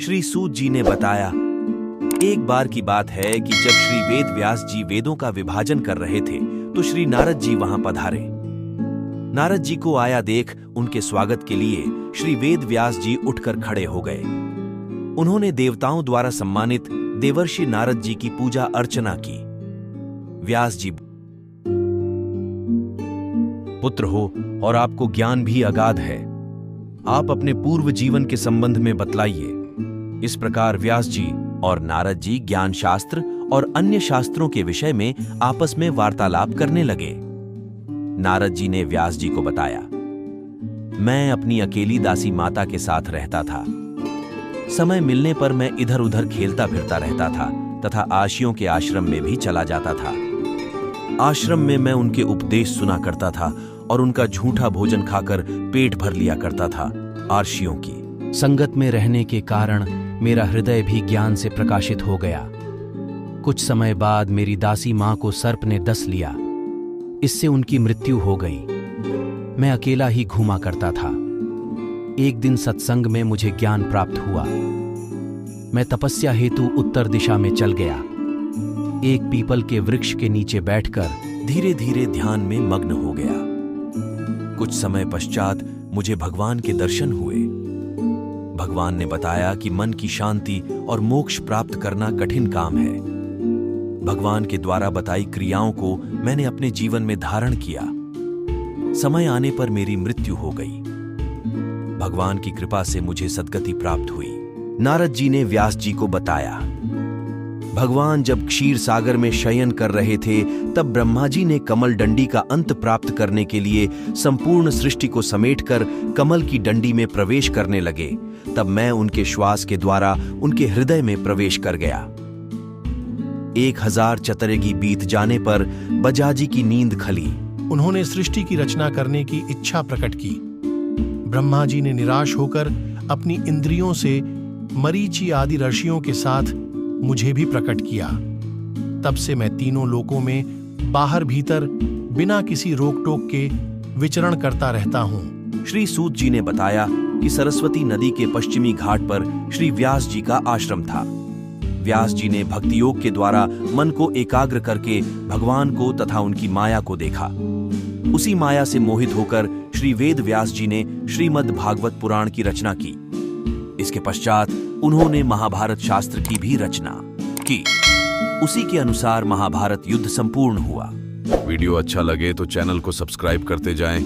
श्री सूत जी ने बताया, एक बार की बात है कि जब श्री वेद व्यास जी वेदों का विभाजन कर रहे थे तो श्री नारद जी वहां पधारे। नारद जी को आया देख उनके स्वागत के लिए श्री वेद व्यास जी उठकर खड़े हो गए। उन्होंने देवताओं द्वारा सम्मानित देवर्षि नारद जी की पूजा अर्चना की। व्यास जी, पुत्र हो और आपको ज्ञान भी अगाध है, आप अपने पूर्व जीवन के संबंध में बतलाइए। इस प्रकार व्यास जी और नारद जी ज्ञान शास्त्र और अन्य शास्त्रों के विषय में आपस में वार्तालाप करने लगे। नारद जी ने व्यास जी को बताया, मैं अपनी अकेली दासी माता के साथ रहता था। समय मिलने पर मैं इधर उधर खेलता फिरता रहता था तथा आशियों के आश्रम में भी चला जाता था। आश्रम में मैं उनके उपदेश सुना करता था और उनका झूठा भोजन खाकर पेट भर लिया करता था। आर्षियों की संगत में रहने के कारण मेरा हृदय भी ज्ञान से प्रकाशित हो गया। कुछ समय बाद मेरी दासी मां को सर्प ने डस लिया, इससे उनकी मृत्यु हो गई। मैं अकेला ही घूमा करता था। एक दिन सत्संग में मुझे ज्ञान प्राप्त हुआ। मैं तपस्या हेतु उत्तर दिशा में चल गया। एक पीपल के वृक्ष के नीचे बैठकर धीरे धीरे ध्यान में मग्न हो गया। कुछ समय पश्चात मुझे भगवान के दर्शन हुए। भगवान ने बताया कि मन की शांति और मोक्ष प्राप्त करना कठिन काम है। भगवान के द्वारा बताई क्रियाओं को मैंने अपने जीवन में धारण किया। समय आने पर मेरी मृत्यु हो गई। भगवान की कृपा से मुझे सद्गति प्राप्त हुई। नारद जी ने व्यास जी को बताया, भगवान जब क्षीर सागर में शयन कर रहे थे तब ब्रह्मा जी ने कमल डंडी का अंत प्राप्त करने के लिए संपूर्ण सृष्टि को समेटकर कमल की डंडी में प्रवेश करने लगे। तब मैं उनके श्वास के द्वारा उनके हृदय में प्रवेश कर गया। 1000 चतुर्युगी बीत जाने पर बजाजी की नींद खली। उन्होंने सृष्टि की रचना करने की इच्छा प्रकट की। ब्रह्मा जी ने निराश होकर अपनी इंद्रियों से मरीचि आदि ऋषियों के साथ मुझे भी प्रकट किया। तब से मैं तीनों लोकों में बाहर भीतर बिना किसी रोक टोक के विचरण करता रहता हूँ। श्री सूत जी ने बताया कि सरस्वती नदी के पश्चिमी घाट पर श्री व्यास जी का आश्रम था। व्यास जी ने भक्ति योग के द्वारा मन को एकाग्र करके भगवान को तथा उनकी माया को देखा। उसी माया से मोहित होकर श्री वेद व्यास जी ने श्रीमद् भागवत पुराण की रचना की। इसके पश्चात उन्होंने महाभारत शास्त्र की भी रचना की। उसी के अनुसार महाभारत युद्ध संपूर्ण हुआ। वीडियो अच्छा लगे तो चैनल को सब्सक्राइब करते जाएं।